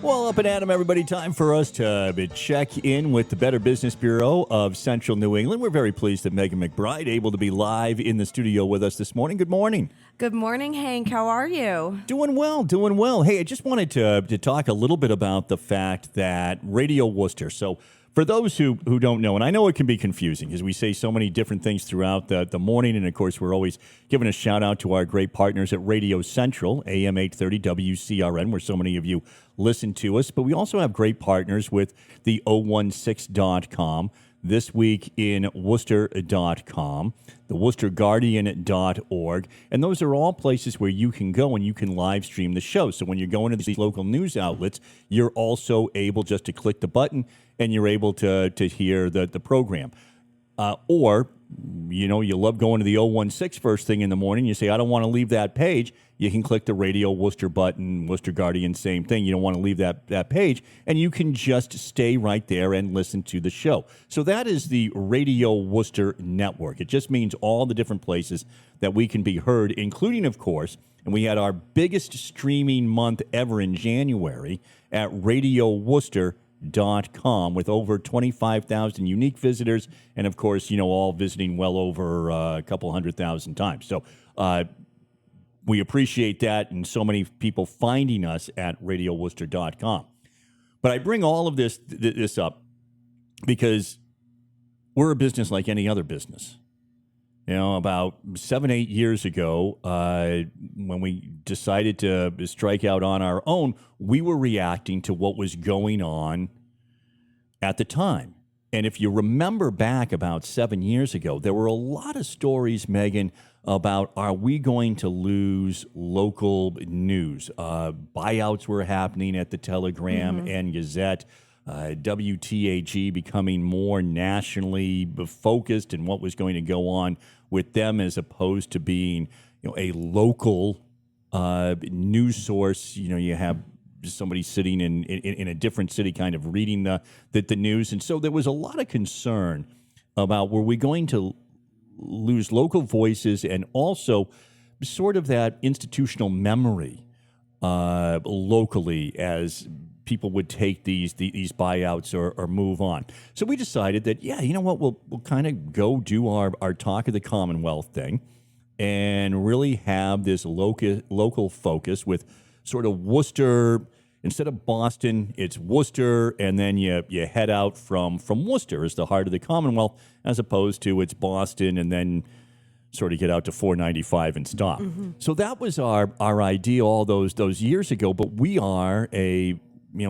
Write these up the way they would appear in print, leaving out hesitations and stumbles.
Well, up and at 'em, everybody. Time for us to check in with the Better Business Bureau of Central New England. We're very pleased that Megan MacBride able to be live in the studio with us this morning. Good morning. Good morning, Hank. How are you? Doing well, doing well. Hey, I just wanted to talk a little bit about the fact that Radio Worcester. So for those who don't know, and I know it can be confusing because we say so many different things throughout the morning, and of course we're always giving a shout out to our great partners at Radio Central, AM 830 WCRN, where so many of you listen to us. But we also have great partners with the 016.com, This Week in Worcester.com, the WorcesterGuardian.org, and those are all places where you can go and you can live stream the show. So when you're going to these local news outlets, you're also able just to click the button and you're able to hear the program. Or, you know, you love going to the 016 first thing in the morning. You say, I don't want to leave that page. You can click the Radio Worcester button, Worcester Guardian, same thing. You don't want to leave that page, and you can just stay right there and listen to the show. So that is the Radio Worcester Network. It just means all the different places that we can be heard, including, of course, and we had our biggest streaming month ever in January at RadioWorcester.com with over 25,000 unique visitors, and of course, you know, all visiting well over a couple 100,000 times. So we appreciate that, and so many people finding us at RadioWorcester.com. But I bring all of this up because we're a business like any other business. You know, about 7-8 years ago, when we decided to strike out on our own, we were reacting to what was going on at the time. And if you remember back about 7 years ago, there were a lot of stories, Megan, about are we going to lose local news? Buyouts were happening at the Telegram and Gazette. WTAG becoming more nationally focused in what was going to go on with them as opposed to being, you know, a local news source. You know, you have somebody sitting in a different city kind of reading the news. And so there was a lot of concern about were we going to lose local voices and also sort of that institutional memory locally as people would take these buyouts or move on. So we decided that, yeah, you know what, we'll kind of go do our Talk of the Commonwealth thing and really have this local focus with sort of Worcester. Instead of Boston, it's Worcester, and then you head out from Worcester as the heart of the Commonwealth, as opposed to it's Boston and then sort of get out to 495 and stop. So that was our idea all those years ago, but we are a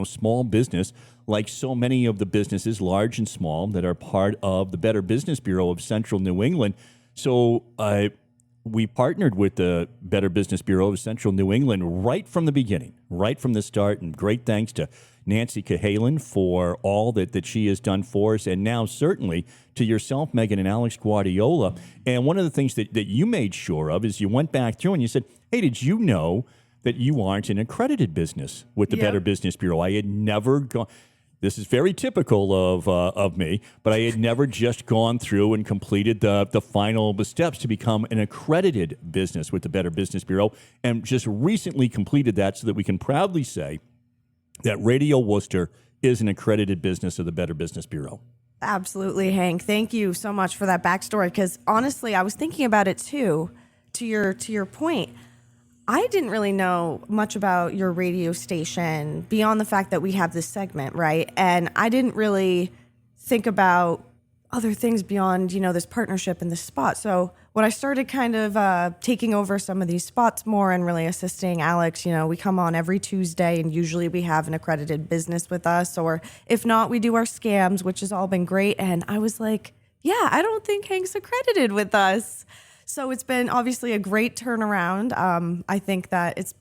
small business like so many of the businesses, large and small, that are part of the Better Business Bureau of Central New England. So we partnered with the Better Business Bureau of Central New England right from the beginning, right from the start, and great thanks to Nancy Cahalan for all that she has done for us, and now certainly to yourself, Megan, and Alex Guardiola. And one of the things that you made sure of is you went back through and you said, hey, did you know that you aren't an accredited business with the Better Business Bureau? I had never gone. This is very typical of me, but I had never just gone through and completed the final steps to become an accredited business with the Better Business Bureau, and just recently completed that so that we can proudly say that Radio Worcester is an accredited business of the Better Business Bureau. Absolutely, Hank. Thank you so much for that backstory, because honestly, I was thinking about it too, to your point. I didn't really know much about your radio station beyond the fact that we have this segment, right? And I didn't really think about other things beyond, this partnership and this spot. So when I started kind of taking over some of these spots more and really assisting Alex, we come on every Tuesday and usually we have an accredited business with us. Or if not, we do our scams, which has all been great. And I was like, yeah, I don't think Hank's accredited with us. So it's been obviously a great turnaround. I think that it's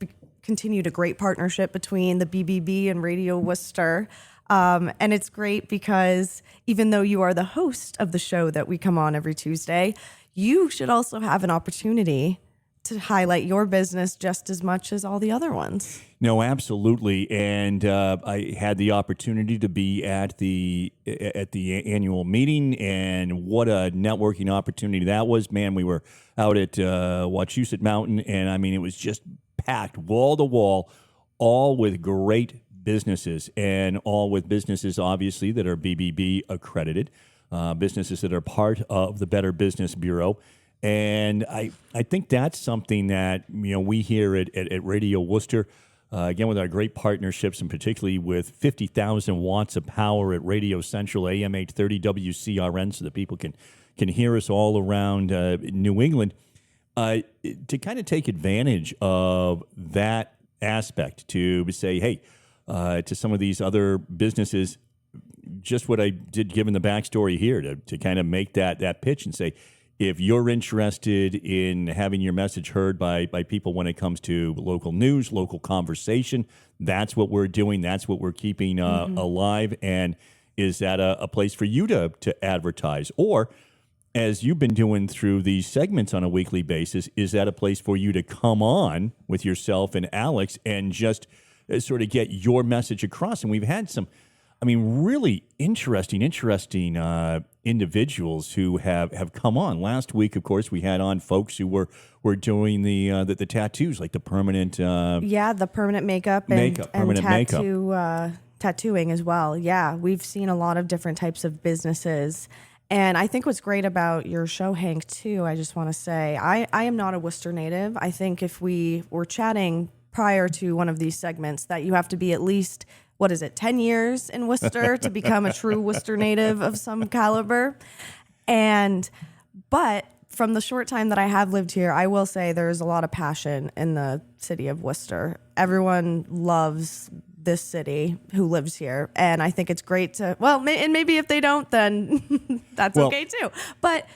continued a great partnership between the BBB and Radio Worcester. And it's great because even though you are the host of the show that we come on every Tuesday, you should also have an opportunity to highlight your business just as much as all the other ones. No, absolutely. And I had the opportunity to be at the annual meeting, and what a networking opportunity that was. Man, we were out at Wachusett Mountain, and I mean, it was just packed wall to wall, all with great businesses, and all with businesses, obviously, that are BBB accredited, businesses that are part of the Better Business Bureau. And I think that's something that, we here at Radio Worcester, again, with our great partnerships, and particularly with 50,000 watts of power at Radio Central, AM 830 WCRN, so that people can hear us all around New England, to kind of take advantage of that aspect, to say, hey, to some of these other businesses, just what I did given the backstory here, to kind of make that pitch and say, if you're interested in having your message heard by people when it comes to local news, local conversation, that's what we're doing. That's what we're keeping alive. And is that a place for you to advertise? Or, as you've been doing through these segments on a weekly basis, is that a place for you to come on with yourself and Alex and just sort of get your message across? And we've had some, really interesting individuals who have come on. Last week, of course, we had on folks who were doing the tattoos, like the permanent the permanent makeup and tattooing as well. Yeah, we've seen a lot of different types of businesses. And I think what's great about your show, Hank, too, I just want to say, I am not a Worcester native. I think if we were chatting prior to one of these segments, that you have to be at least 10 years in Worcester to become a true Worcester native of some caliber. But from the short time that I have lived here, I will say there's a lot of passion in the city of Worcester. Everyone loves this city who lives here. And I think it's great to, and maybe if they don't, then that's okay too. But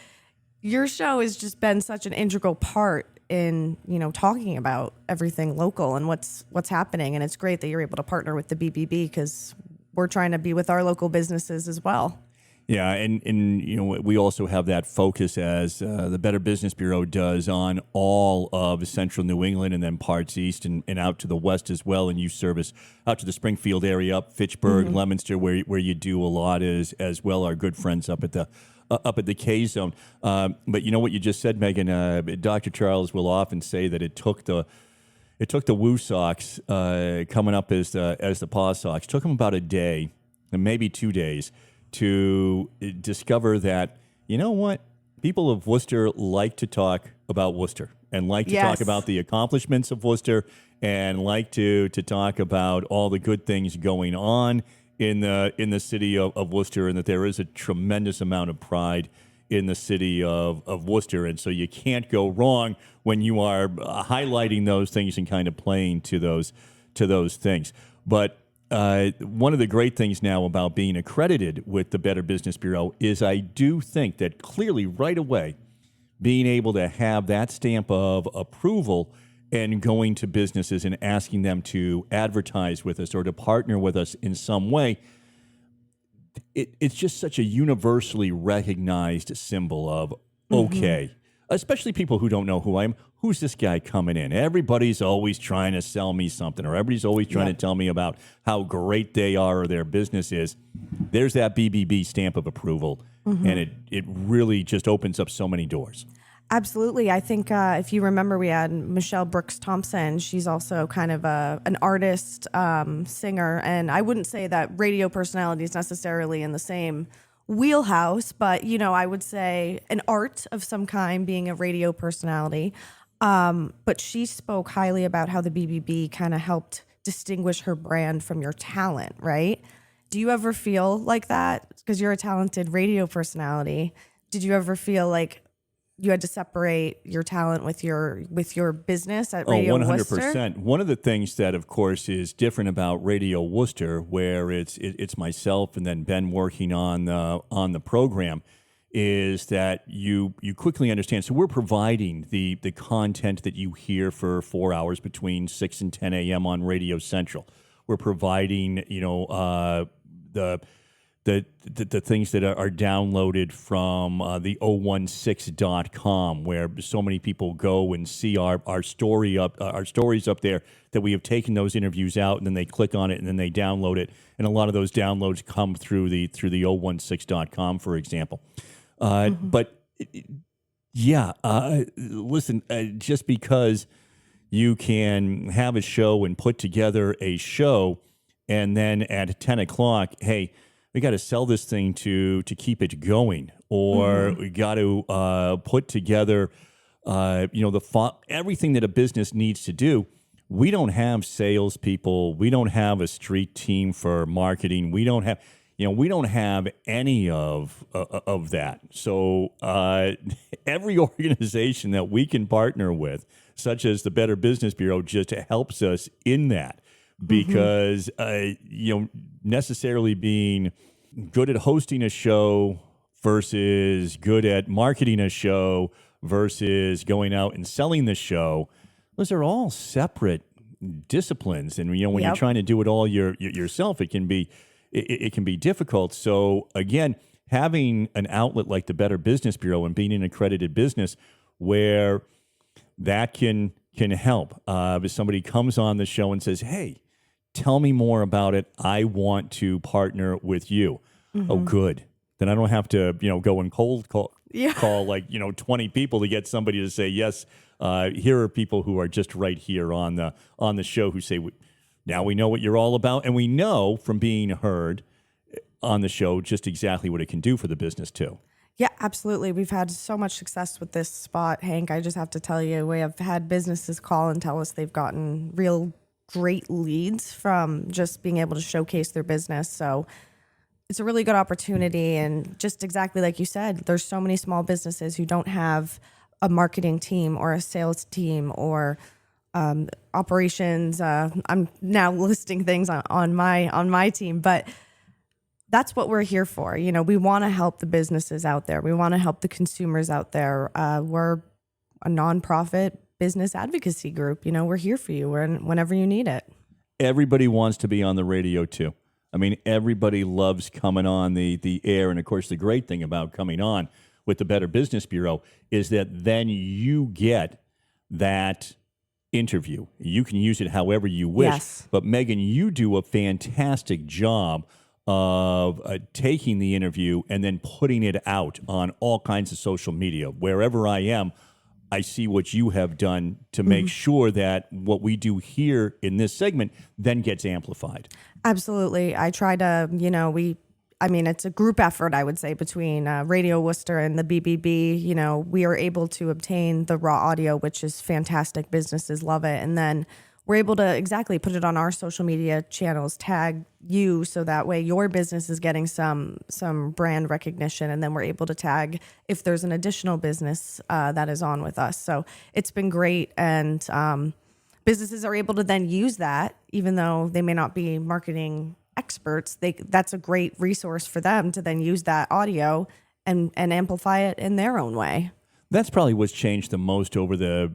your show has just been such an integral part in, talking about everything local and what's happening. And it's great that you're able to partner with the BBB, because we're trying to be with our local businesses as well. Yeah, and we also have that focus, as the Better Business Bureau does, on all of central New England and then parts east and out to the west as well. And you service out to the Springfield area, up Fitchburg, Leominster, where you do a lot as well. Our good friends up at the K Zone. But you know what you just said, Megan. Dr. Charles will often say that it took the Woo Sox coming up as the Paw Sox. Took them about a day, and maybe 2 days, to discover that, people of Worcester like to talk about Worcester, and like to talk about the accomplishments of Worcester, and like to talk about all the good things going on in the city of Worcester, and that there is a tremendous amount of pride in the city of Worcester. And so you can't go wrong when you are highlighting those things and kind of playing to those things. But one of the great things now about being accredited with the Better Business Bureau is, I do think that clearly right away, being able to have that stamp of approval and going to businesses and asking them to advertise with us or to partner with us in some way, it's just such a universally recognized symbol of, okay, especially people who don't know who I am. Who's this guy coming in? Everybody's always trying to sell me something, or everybody's always trying to tell me about how great they are or their business is. There's that BBB stamp of approval, and it really just opens up so many doors. Absolutely. I think if you remember, we had Michelle Brooks Thompson. She's also kind of an artist, singer, and I wouldn't say that radio personality is necessarily in the same wheelhouse, but, I would say an art of some kind, being a radio personality. But she spoke highly about how the BBB kind of helped distinguish her brand from your talent, right? Do you ever feel like that? Because you're a talented radio personality. Did you ever feel like you had to separate your talent with your business at Radio Worcester? 100%. One of the things that, of course, is different about Radio Worcester, where it's myself and then Ben working on the program, is that you quickly understand. So we're providing the content that you hear for 4 hours between 6 and 10 a.m. on Radio Central. We're providing, the things that are downloaded from the 016.com, where so many people go and see our stories up there, that we have taken those interviews out, and then they click on it and then they download it. And a lot of those downloads come through the 016.com, for example. But listen, just because you can have a show and put together a show and then at 10 o'clock, hey, we got to sell this thing to keep it going, or we got to put together, everything that a business needs to do. We don't have salespeople. We don't have a street team for marketing. We don't have any of that. So every organization that we can partner with, such as the Better Business Bureau, just helps us in that. Because, necessarily being good at hosting a show versus good at marketing a show versus going out and selling the show, those are all separate disciplines. And, when you're trying to do it all yourself, it can be difficult. So, again, having an outlet like the Better Business Bureau and being an accredited business where that can help. If somebody comes on the show and says, hey, tell me more about it. I want to partner with you. Oh, good. Then I don't have to, go and cold call 20 people to get somebody to say, yes, here are people who are just right here on the show who say, now we know what you're all about. And we know from being heard on the show just exactly what it can do for the business too. Yeah, absolutely. We've had so much success with this spot, Hank. I just have to tell you, we have had businesses call and tell us they've gotten real great leads from just being able to showcase their business. So it's a really good opportunity. And just exactly like you said, there's so many small businesses who don't have a marketing team or a sales team or operations. I'm now listing things on my team, but that's what we're here for. We want to help the businesses out there. We want to help the consumers out there. We're a nonprofit business advocacy group. We're here for you whenever you need it. Everybody wants to be on the radio too. I mean, everybody loves coming on the air. And of course, the great thing about coming on with the Better Business Bureau is that then you get that interview. You can use it however you wish. Yes. But Megan, you do a fantastic job of taking the interview and then putting it out on all kinds of social media. Wherever I am, I see what you have done to make sure that what we do here in this segment then gets amplified. Absolutely. I try to, it's a group effort, I would say, between Radio Worcester and the BBB. We are able to obtain the raw audio, which is fantastic. Businesses love it. And then we're able to exactly put it on our social media channels, tag you, so that way your business is getting some brand recognition. And then we're able to tag if there's an additional business that is on with us. So it's been great. And businesses are able to then use that, even though they may not be marketing experts. That's a great resource for them to then use that audio and amplify it in their own way. That's probably what's changed the most over the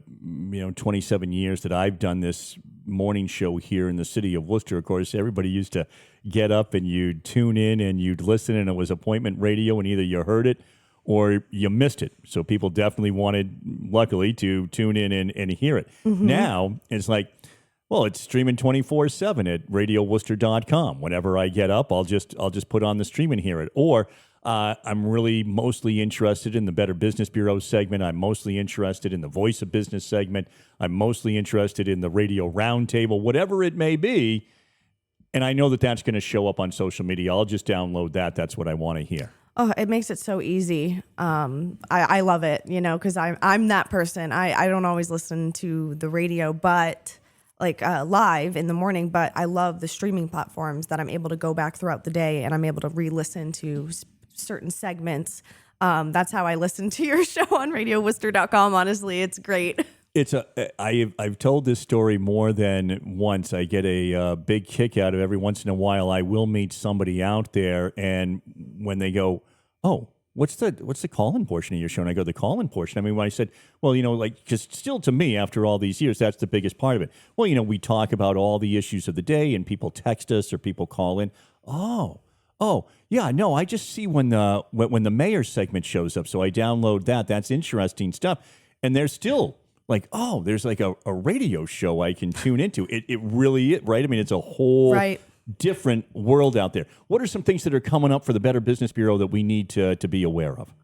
27 years that I've done this morning show here in the city of Worcester. Of course, everybody used to get up and you'd tune in and you'd listen, and it was appointment radio, and either you heard it or you missed it. So people definitely wanted, luckily, to tune in and hear it. Now it's like, well, it's streaming 24/7 at radioworcester.com. Whenever I get up, I'll just put on the stream and hear it. Or I'm really mostly interested in the Better Business Bureau segment. I'm mostly interested in the Voice of Business segment. I'm mostly interested in the Radio Roundtable, whatever it may be. And I know that that's going to show up on social media. I'll just download that. That's what I want to hear. Oh, it makes it so easy. I love it, because I'm that person. I don't always listen to the radio, but live in the morning, but I love the streaming platforms that I'm able to go back throughout the day and I'm able to re-listen to certain segments. That's how I listen to your show on radioworcester.com. Honestly, it's great. I've told this story more than once. I get a big kick out of every once in a while. I will meet somebody out there, and when they go, "Oh, what's the call-in portion of your show?" And I go, "The call-in portion." I mean, when I said, well, because still to me, after all these years, that's the biggest part of it. Well, we talk about all the issues of the day, and people text us or people call in. Oh, yeah, no, I just see when the mayor segment shows up, so I download that. That's interesting stuff. And there's still there's a radio show I can tune into. It really is, right? I mean, it's a whole different world out there. What are some things that are coming up for the Better Business Bureau that we need to be aware of?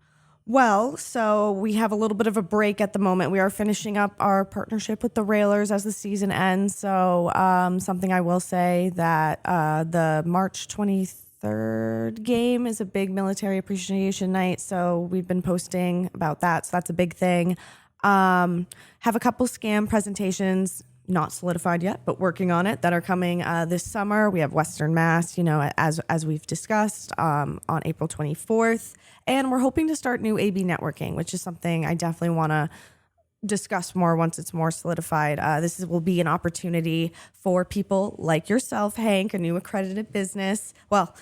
Well, so we have a little bit of a break at the moment. We are finishing up our partnership with the Railers as the season ends. So something I will say that the March 23rd game is a big military appreciation night. So we've been posting about that. So that's a big thing. Have a couple scam presentations, not solidified yet, but working on it, that are coming this summer. We have Western Mass, as we've discussed, on April 24th. And we're hoping to start new AB networking, which is something I definitely want to discuss more once it's more solidified. Will be an opportunity for people like yourself, Hank, a new accredited business. Well,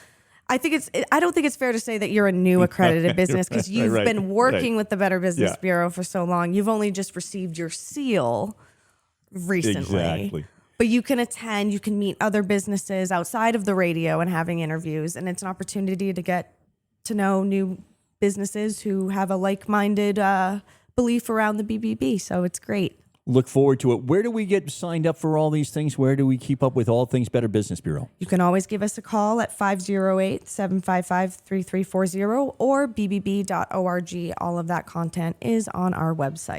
I don't think it's fair to say that you're a new accredited business, because you've been working with the Better Business Bureau for so long. You've only just received your seal recently. Exactly. But you can attend, you can meet other businesses outside of the radio and having interviews. And it's an opportunity to get to know new businesses who have a like-minded belief around the BBB. So it's great. Look forward to it. Where do we get signed up for all these things? Where do we keep up with all things Better Business Bureau? You can always give us a call at 508-755-3340 or bbb.org. All of that content is on our website.